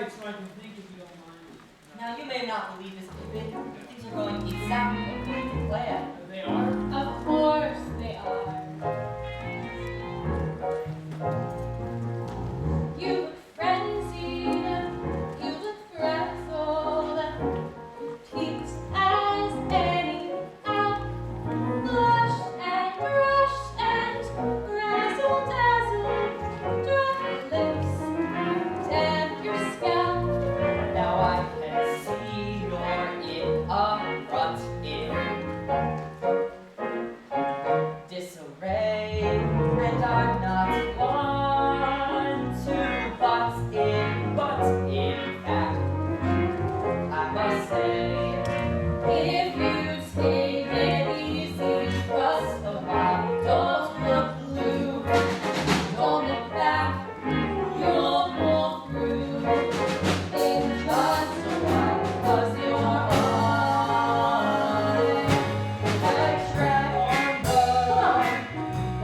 outside so I can think if you don't mind. Now, you may not believe this, Pippin. Things are going exactly according to plan. They are? Of course they are. You look frenzied, you look frazzled, cute as any owl, blushed and brushed and razzle-dazzle, drop lips, damp your scalp. Now I can see you're in a rut, in disarray, and I'm not one to butt in fact, I must say, If you take it easy, trust a while, don't look blue, don't look back, you'll pull through in just a while, 'cause you're on the right track.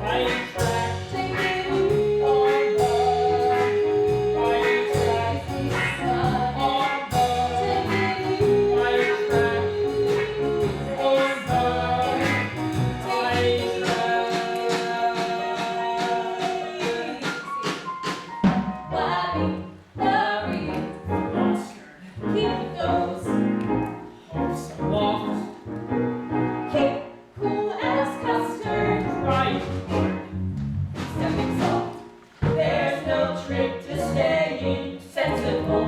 Right track. Take it On easy, the right track. son. On the Take it right track. On the right Flabby, hurry, Oscar. keep those. Hopes aloft. Keep cool as custard. Right. stepping soft. There's no trick to staying sensible,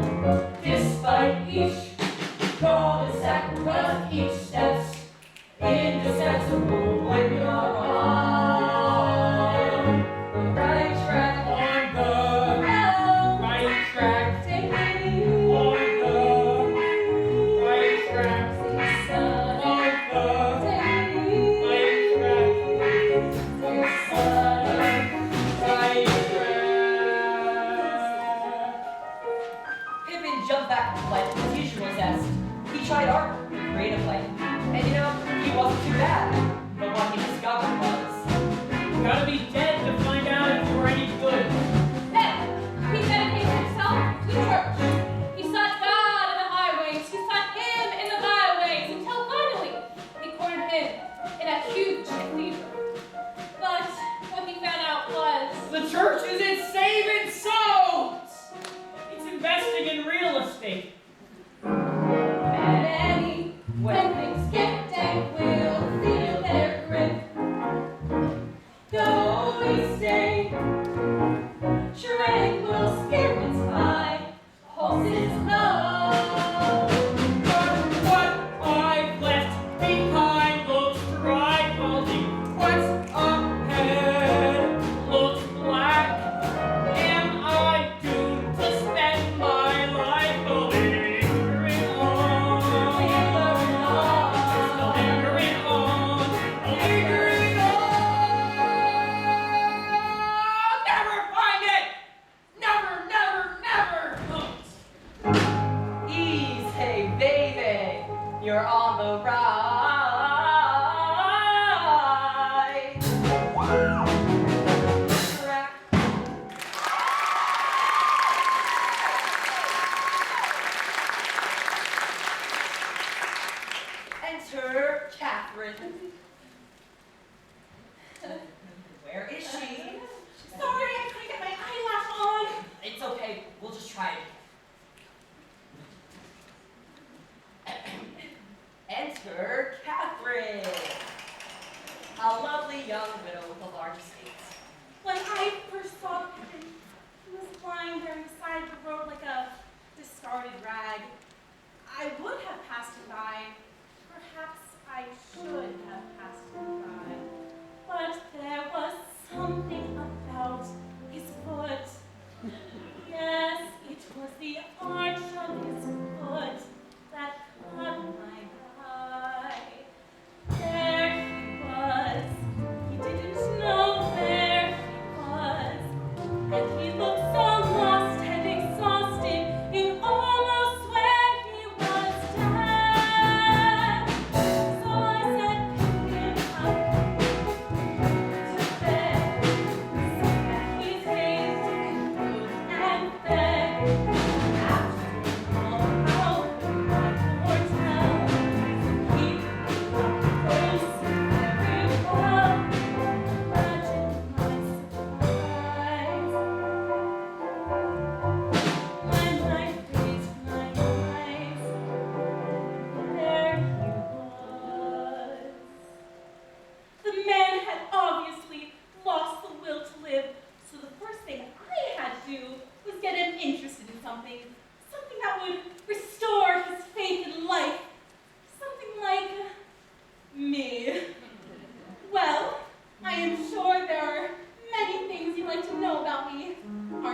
despite each cul-de-sac, 'cause each step's indispensable when you're on the right track. On the right track. Take it On easy, the right track. son. On the Take it right track. easy, son. Right track. Pippin jumped back with life with his usual zest. He tried art, creative life, and you know, he wasn't too bad. But what he discovered was, Gotta be dead to find out if you were any good. Then he dedicated himself to the church. He sought God in the highways. He sought Him in the byways until finally he cornered Him in a huge cathedral. But what he found out was The church isn't saving souls. It's investing in real estate. many when things get dank will feel their grip. Though we stay tranquil, spirits high, pulses low. But what I've left behind looks dry, holding what's ahead looks black. Am I doomed to spend my life lingering on? Lingering on. Never find it! Never, never, never! easy, baby, you're on the right track. Enter Catherine. Where is she? Sorry, I couldn't get my eyelash on. It's okay, we'll just try it again. Enter Catherine, a lovely young widow with a large estate. When I first saw Pippin, he was lying there on the side of the road like a discarded rag. I would have passed him by. Perhaps I should have passed him by. But there was something about his foot. Yes, it was the arch of his foot that caught my eye. There he was. He didn't know where he was. And he looked so lost and exhausted in almost where he was dead. So I said, pick him up to bed. So that he's raised and food and fed. After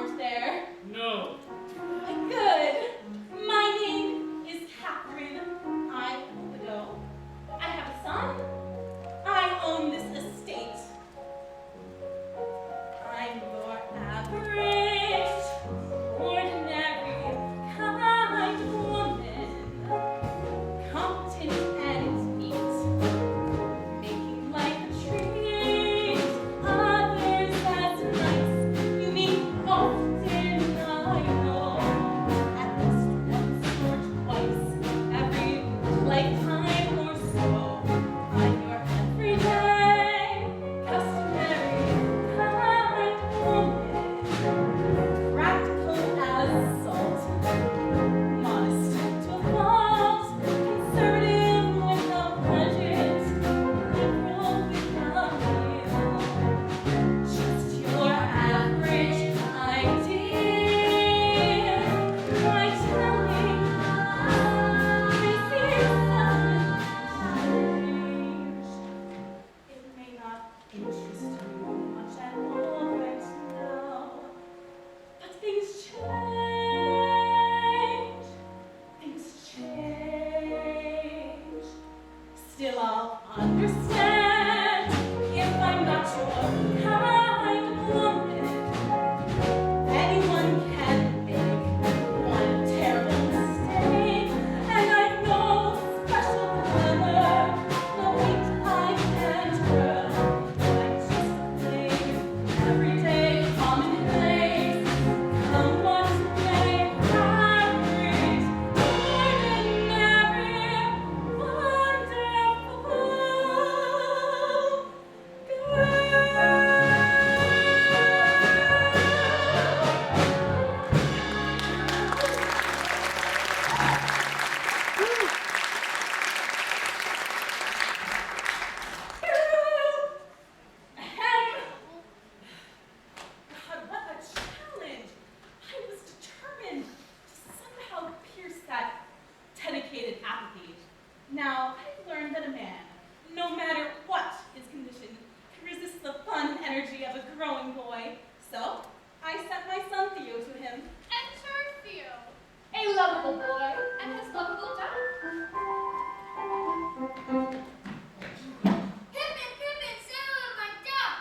aren't there? No. Good. My name is Catherine. I am a widow. I have a son. I own this estate. I'm your average, ordinary kind of woman. Competent and neat. Making life a treat. Others as nice. You meet often, I know. At least once or twice. Every lifetime or so. I'm your everyday, customary kind woman. Practical as salt. Modest to a fault. Conservative with a budget. Liberal with a will. Just your average idea. My telling this is change. It may not interest you much at all right now, but things change. Things change. Still, I'll understand if I'm not your kind of woman. Anyone can make one terrible mistake, and I've no special color, no weight I can't earn. I'm just a plain, everyday, commonplace, come what may, average, ordinary, wonderful girl. God, what a challenge! I was determined to somehow pierce that dedicated apathy. Now, I've learned that a man, no matter what his condition, can resist the fun and energy of a growing boy. So, I sent my son Theo to him. Enter Theo, a lovable boy and his lovable dad. Pippin, Pippin, say hello to my dad.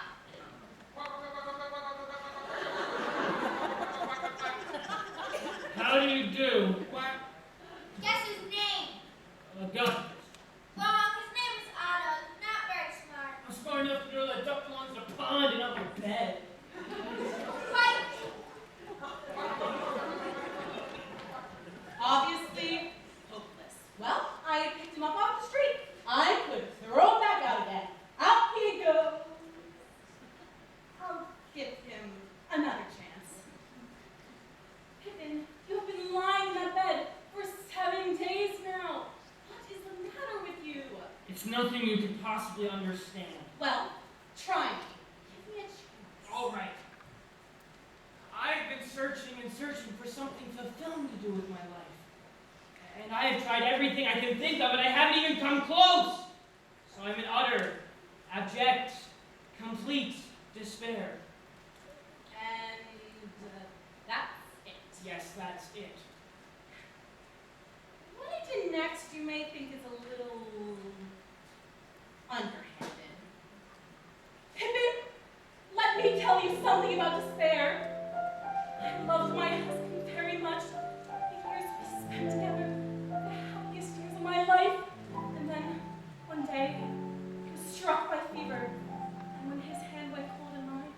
How do you do? Guess his name. Augustus. Well, his name is Otto. Not very smart. I'm smart enough to know that duck belongs in a pond and not my bed. Right. Obviously, hopeless. Well, I picked him up off the street. I could throw him back out again. Out he goes. I'll give him another chance. Pippin, you've been lying in that bed for 7 days now. What is the matter with you? It's nothing you could possibly understand. Well, try me. Give me a chance. All right. I've been searching and searching for something fulfilling to do with my life. And I have tried everything I can think of, and I haven't even come close. So I'm in utter, abject, complete despair. And that's it. Yes, that's it. What I did next you may think is a little underhanded. Pippin, let me tell you something about despair. I loved my husband very much. The years we spent together, the happiest years of my life. And then, one day, he was struck by fever. And when his hand went cold in mine,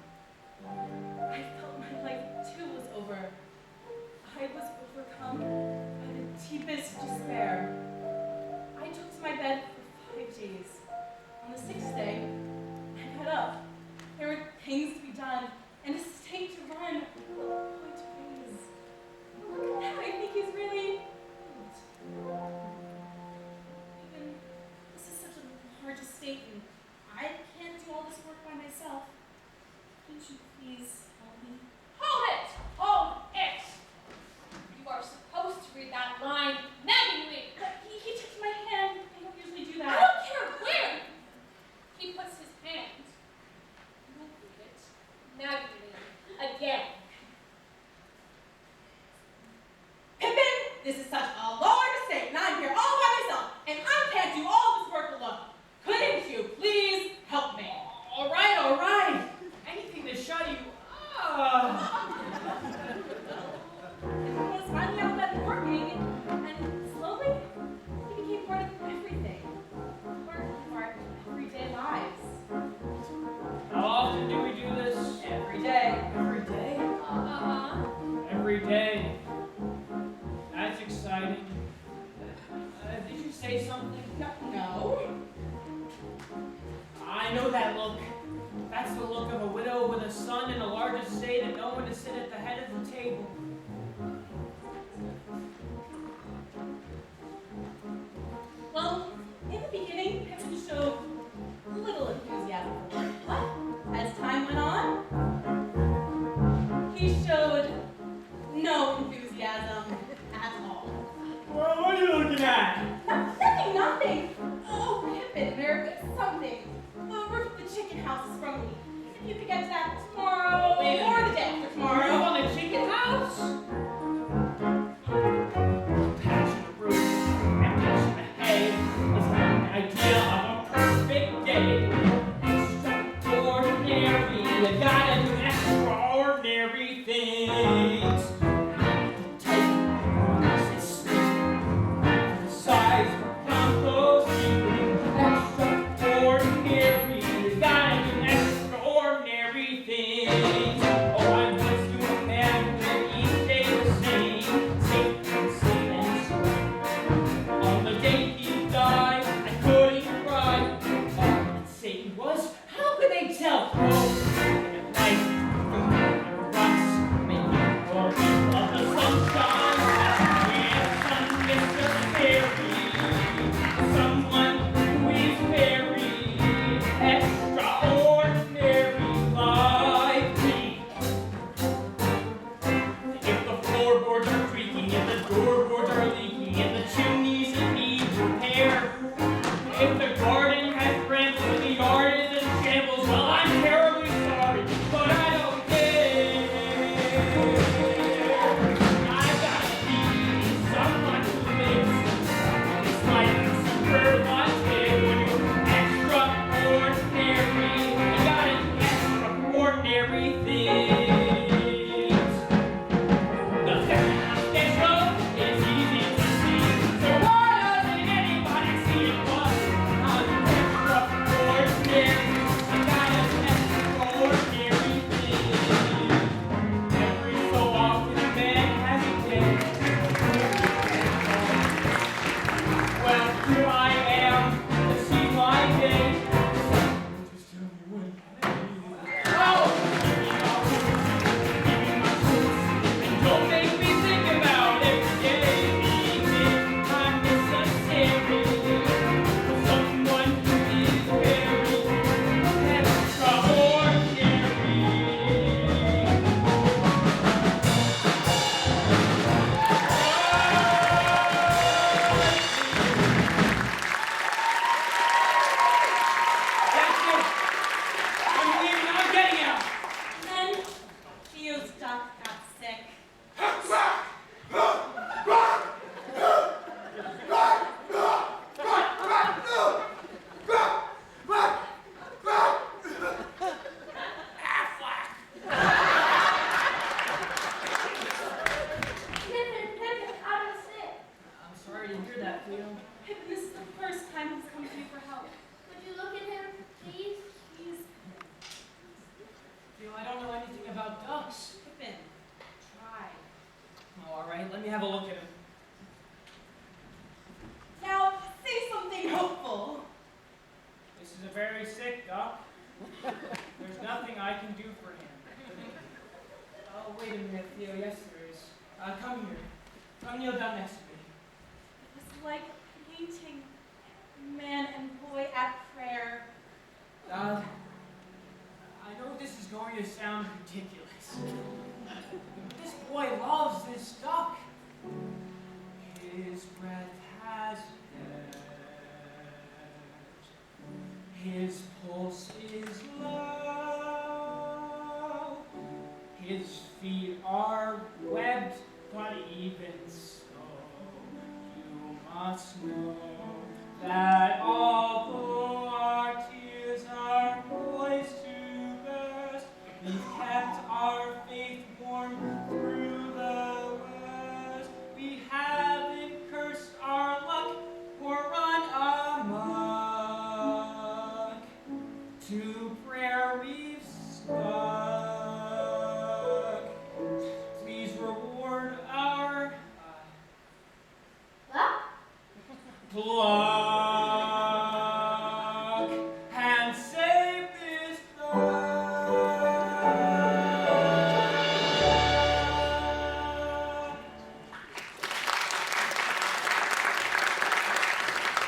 I felt my life too was over. I was overcome by the deepest despair. I took This is such a large estate, and I'm here all by myself, and I can't do all this work alone. Couldn't you please help me? All right. Anything to shut you up. Pippin was finally out of bed and working, and slowly he became part of everything. Part of our everyday lives. How often do we do this? Every day. Every day? Uh-huh. Every day. That's exciting. Did you say something? No. I know that look. That's the look of a widow with a son and a large estate and no one to sit at the head of the table. Well, in the beginning, Pippin showed little enthusiasm for work, but as time went on, he showed no enthusiasm at all. Well, what are you looking at? Nothing. Oh, Pippin, there is something. The roof of the chicken house is from me. If you could get to that tomorrow Wait a or minute. the day after Are you tomorrow. on the chicken house? Passion fruit, ambition ahead is an idea of a perfect day. Extraordinary, you gotta do extraordinary things. Take this the size of compost, extraordinary, you gotta do extraordinary things. Oh, I was doing a man when each day the same, safe and sweet. On the day he died, I couldn't cry. All I'd say was, how could they tell? Oh, at night, the ruts make me more of the sunshine. With some Mr. Scary, someone who is very extraordinary like me. If the floorboards are creaking, if the doorboards are leaking, if the chimneys need repair, if the garden has brambles and the yard is in shambles, well, I'm terribly sorry, but I don't care. I gotta be someone who lives. This might be super logic when you're extraordinary. You gotta do extraordinary things. The feminine schedule is easy to see. So why doesn't anybody see it? What? I'm extraordinary. I gotta do extraordinary things. Every so often a man has a day. Well, here I am to see my day. Just tell me when. Oh! Give me my truth, and don't make me think about every day being unnecessary. Someone who is very extraordinary. That's it. I'm leaving. I'm getting out. Then Theo's duck got sick. Pippin, how does it? I'm sorry to hear that, Theo. Pippin, this is the first time he's come to me for help. Would you look at him, please? He's Theo, I don't know anything about ducks. Pippin. Try. Oh, all right, let me have a look at him. Now, say something hopeful. This is a very sick duck. There's nothing I can do for him. Oh, wait a minute, Theo. Yes, there is. Come here. Come kneel down next to me. It was like painting man and boy at prayer. I know this is going to sound ridiculous. But this boy loves this duck. His breath has left. His pulse is low. His feet are webbed, but even so, must know that although our tears are poised to burst, we've kept our faith warm through the worst. We haven't cursed our luck or run amok. To prayer we've stuck. Please reward our pluck and save this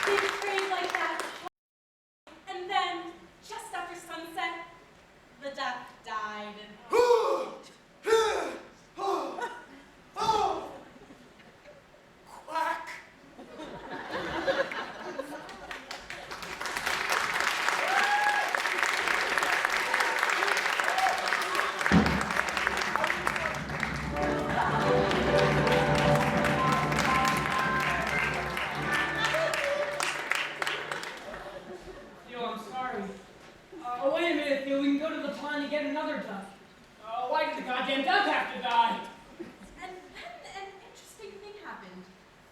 They prayed like that, and then, just after sunset, the duck died. Quack! Theo, I'm sorry. Wait a minute, Theo. We can go to the pond and get another duck. Why did the goddamn duck have to die? And then an interesting thing happened.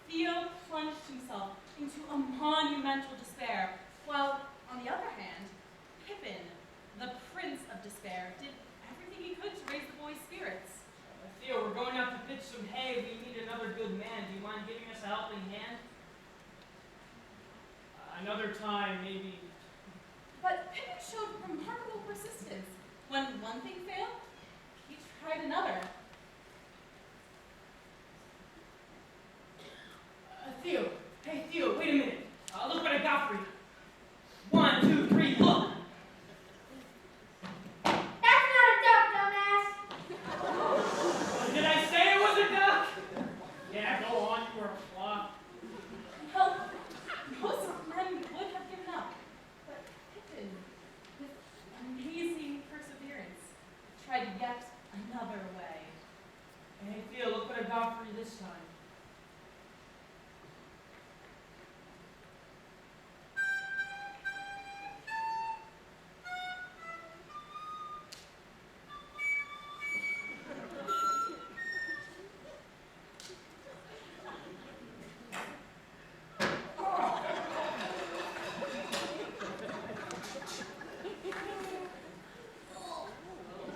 Theo plunged himself into a monumental despair, while, on the other hand, Pippin, the prince of despair, did everything he could to raise the boy's spirits. Theo, we're going out to pitch some hay. We need another good man. Do you mind giving us a helping hand? Another time, maybe. But Pippin showed remarkable persistence. When one thing failed, he tried another. Theo. Hey, Theo, wait a minute. Look what I got for you. 1, 2, 3, look. That's not a duck, dumbass. Did I say it was a duck? Yeah, go on. You were a flop. Well, most men would have given up. But Pippin, with amazing perseverance, tried yet another way. Hey, Theo, look what I got for you this time.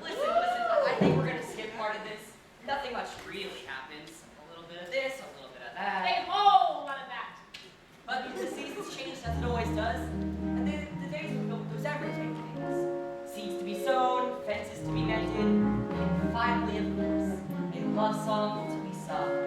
Listen, I think we're gonna skip part of this. Nothing much really happens. A little bit of this, a little bit of A that. whole lot of that. But the seasons change as it always does. And the days with those everyday things. Seeds to be sown, fences to be mended, and finally, of course, a love song to be sung.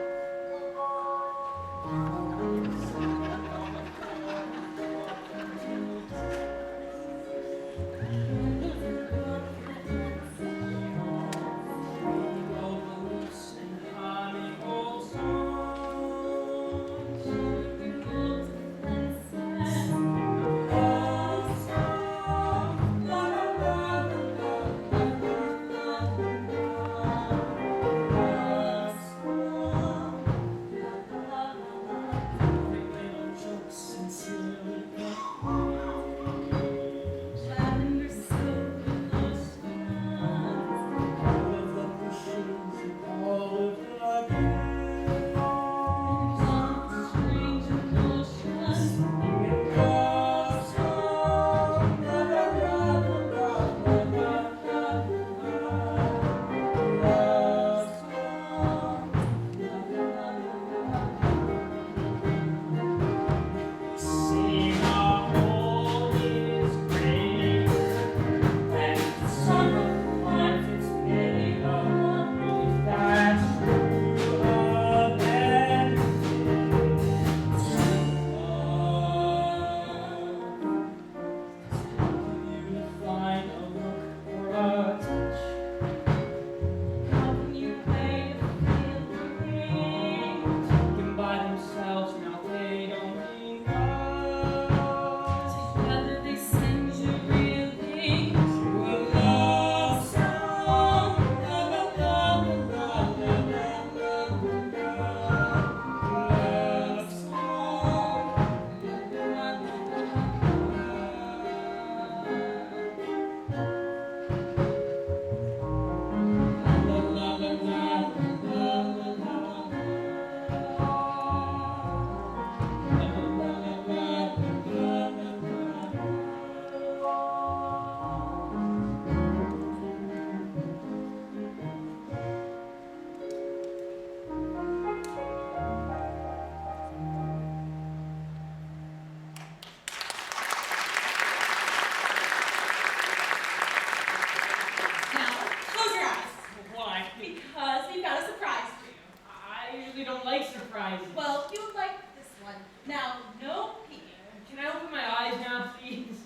prizes. Well, you would like this one. Now, no peeking. Can I open my eyes now, please?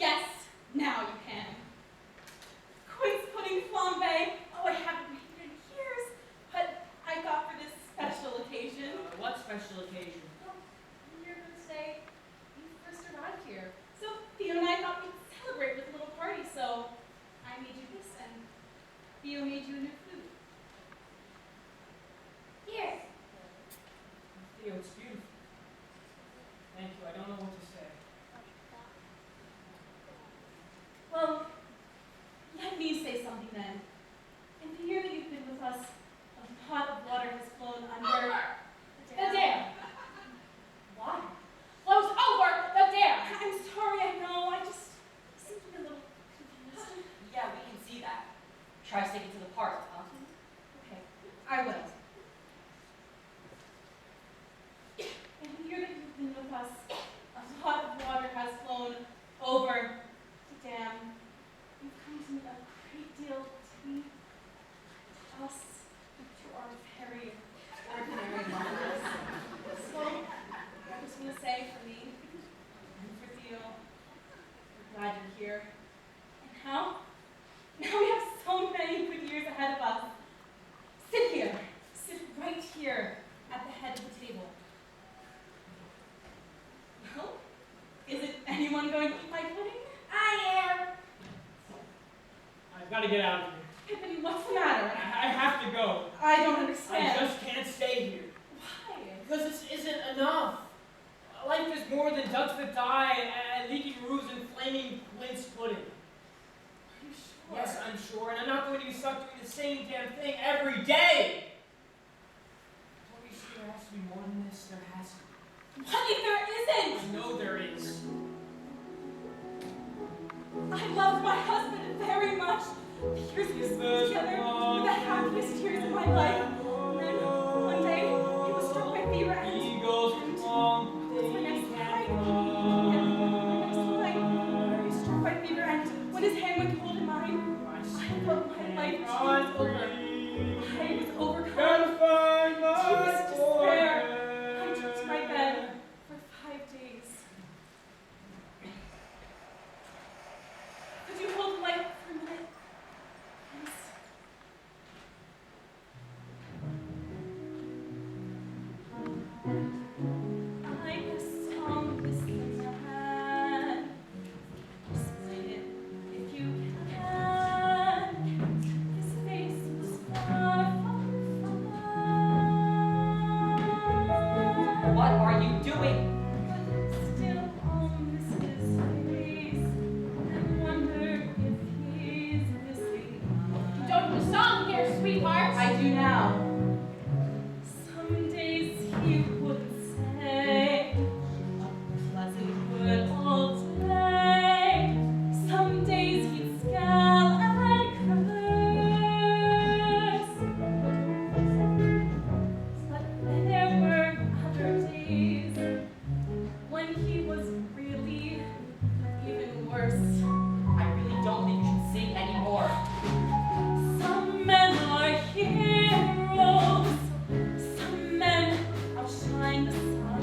Yes, now you can. Quince pudding flambe. Oh, I haven't made it in years, but I got for this special occasion. What special occasion? Well, you're going to say you first arrived here. So Theo and I thought we'd celebrate with a little party, so I made you this, and Theo made you a new flute. Here. Theo, it's beautiful. Thank you. I don't know what to say. Well, let me say something then. In the year that you've been with us, a pot of water has flown under The dam. Water? Flows over the dam. I'm sorry, I know. I just seem to be a little confused. Yeah, we can see that. Try sticking to the part, huh? Okay, I will. In the year that you've been with us, a pot of water has flown over the dam. You've come to mean a great deal to me, to us, to our very ordinary lives. So, I just want to say for me, and for Theo, we're glad you're here. And now we have so many good years ahead of us. Sit here. Sit right here at the head of the table. Well, is it anyone going to eat my pudding? I am. I've got to get out of here. Pippin, what's the matter? I have to go. I don't I understand. just can't stay here. Why? Because this isn't enough. Life is more than ducks that die and leaking roofs and flaming quince pudding. Are you sure? Yes, I'm sure, and I'm not going to be stuck doing the same damn thing every day. Don't you see there has to be more than this? There has to be. What if there isn't? I know there is. I loved my husband very much. The years we spent together were the happiest years of my life. And then one day he was struck by fever and Eagles come, was my next flight. He was struck by fever and when his hand went cold in mine, I felt my life was over. I was overcome. Gotta find my Deepest despair. boy. I took to my bed for 5 days. Could you hold the light for a minute? Please. I saw this man. Explain it if you can. His face was far from far. What are you doing? But still I'll miss his face and wonder if he's missing mine. You don't have a song here, sweetheart. I do now. Some days he would say a pleasant word all day. Some days he'd scowl and curse. But there were other days when he was really even worse. I really don't think you should sing anymore. Some men are heroes. Some men outshine the sun.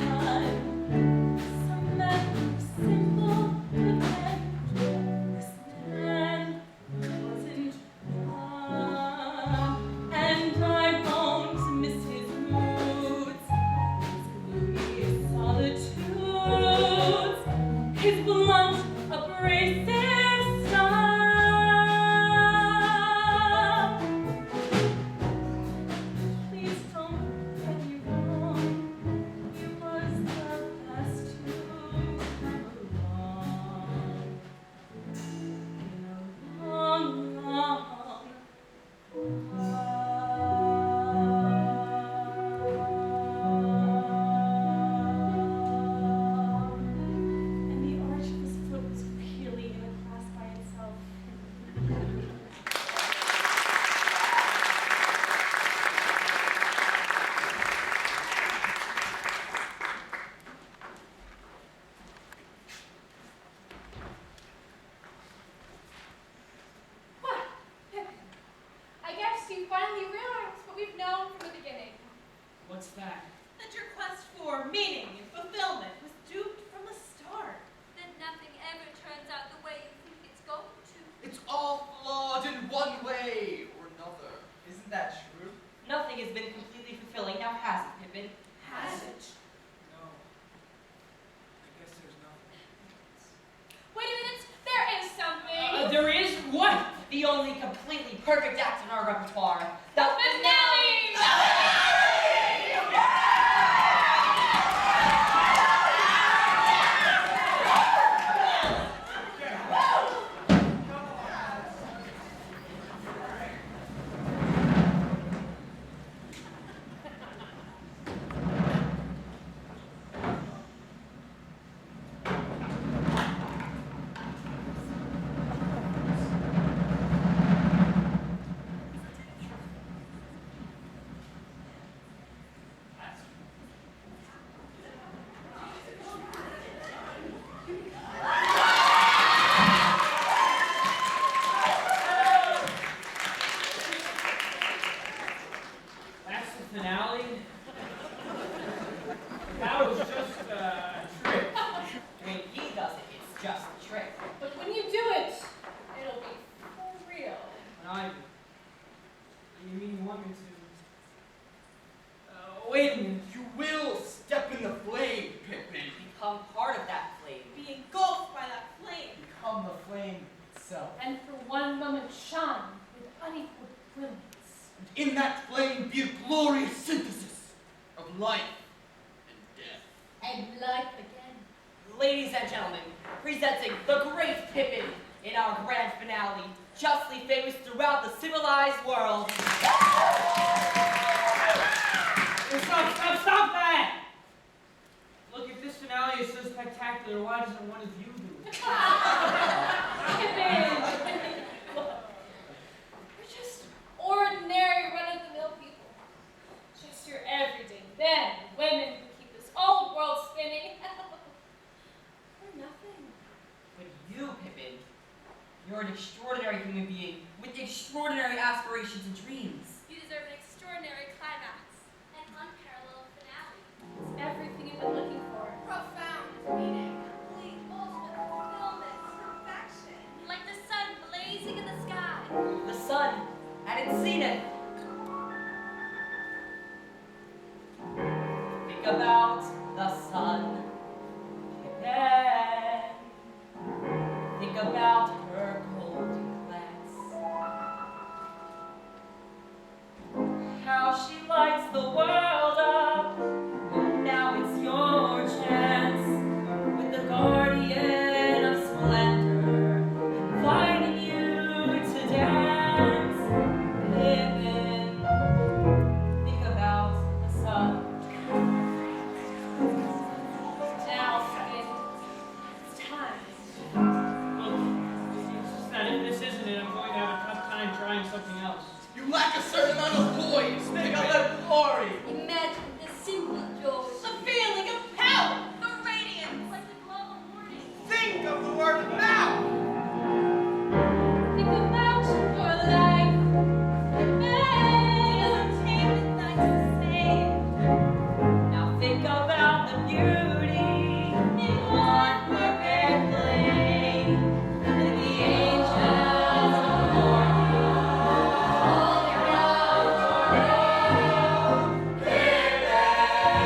Some men are simple and this man wasn't one. And I won't miss his moods, his gloomy solitudes, his blunt, abrasive style. Please don't get me wrong, he was the best to come along in a long, long and the arch of his foot was really in a class by itself. What? Pippin, I guess you finally realized what we've known from the beginning. What's that? That your quest for meaning and fulfillment was doomed from the start. That nothing ever turns out the way you think it's going to. It's all flawed in one way or another. Isn't that true? Nothing has been completely fulfilling, now has it, Pippin? Has it? No. I guess there's nothing. Wait a minute, there is something. There is? What? The only completely perfect act in our repertoire. The finale! That's the finale? That was just a trick. When he does it, it's just a trick. But when you do it, it'll be for real. When I do. You mean you want me to? Wait a minute. You will step in the flame, Pippin. Become part of that flame. Be engulfed by that flame. Become the flame itself. And for one moment shine with unequaled brilliance. And in that flame be a glorious synthesis of life and death. And life again. Ladies and gentlemen, presenting the great Pippin in our grand finale, justly famous throughout the civilized world. Stop that! Look, if this finale is so spectacular, why doesn't one of you do it? We're just ordinary run-of-the-mill people. Just your everyday men and women who keep this old world spinning. We're nothing. But you, Pippin, you're an extraordinary human being with extraordinary aspirations and dreams. You deserve an extraordinary climax. An unparalleled finale. It's everything you've been looking for. Profound meaning. Complete, ultimate fulfillment. Perfection. Like the sun blazing in the sky. The sun at its zenith. Think about the sun, Pippin. Think about her golden glance. How she lights the world up. Now it's your chance. With the guardian of splendor, inviting you to dance. Pippin, think about the sun. Now, Pippin, it's time. Look, it's just that if this isn't it, I'm going to have a tough time trying something else. You lack a certain amount of poise. Think of the glory. Imagine the simple joy. The feeling of power. The radiance. Like the glow of morning. Think of the word of mouth. Think about your life. Entertainment nights the same. Now think about the beauty in one perfect flame. And the angels adore you. All around your name. Pippin.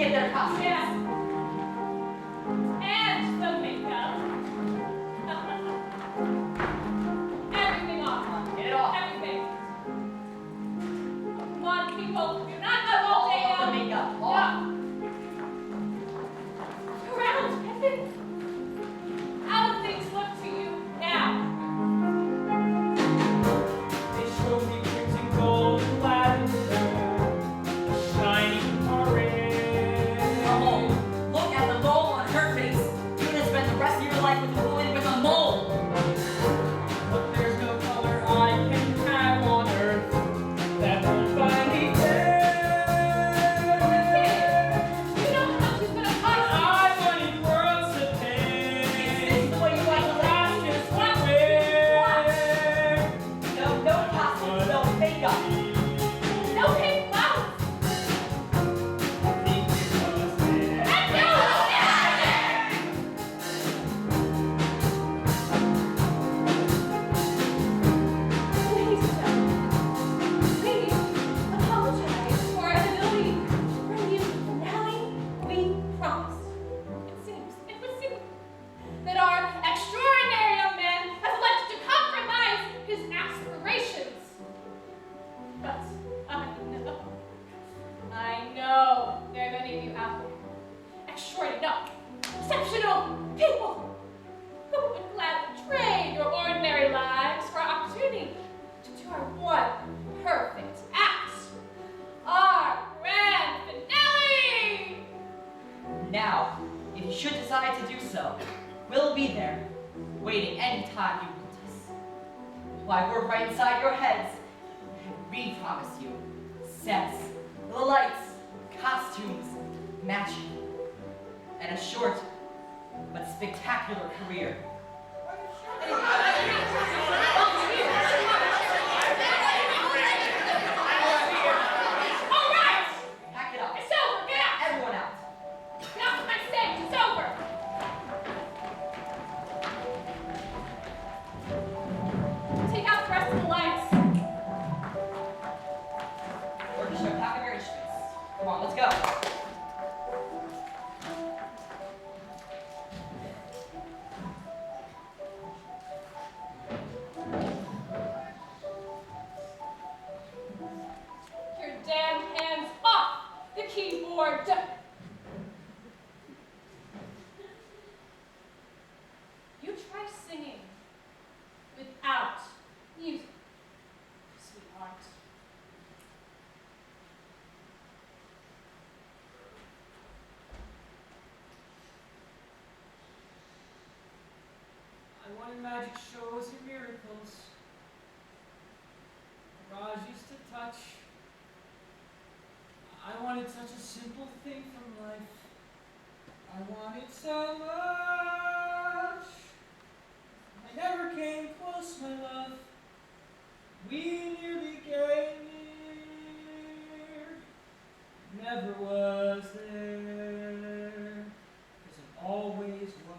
get their costumes. Yes. And the makeup. Everything off. Get it off. Everything. Come on, people. Do not have all All day of the out. makeup. No. Off. Around, Pippin. How do things look to you now? They showed me crimson gold and lavender, shining orange. Oh, look at the mole on her face. You're gonna spend the rest of your life with a woman with a mole. But there's no color I can have on earth that won't find me there. You know how much he's gonna cost you. I wanted worlds to pay. Is this the way you like to live? Just one way. No costumes, no makeup. No pink flowers. Think it was there. And no Please, sir. Please apologize for our inability to bring you the finale we promised. It would seem that our extraordinary young man has elected to compromise his aspirations. But I know there are many of you out there, extraordinary, no, exceptional people who would gladly trade your ordinary lives for our opportunity to do our one perfect act, our grand finale. Now, if you should decide to do so, we'll be there, waiting any time you want us. Why, we're right inside your heads, and we promise you sets, the lights, costumes, matching, and a short but spectacular career. All right, Pack it up. it's over, get out. Everyone out. Get off my stage, it's over. Take out the rest of the lights. Orchestra, pack up your instruments. Come on, let's go. Your damn hands off the keyboard. You try singing without music, sweetheart. I wanted magic shows and miracles. Mirage used to touch. I wanted such a simple thing from life. I wanted so much. I never came close, my love. We nearly came near. Never was there. 'Cause it always was.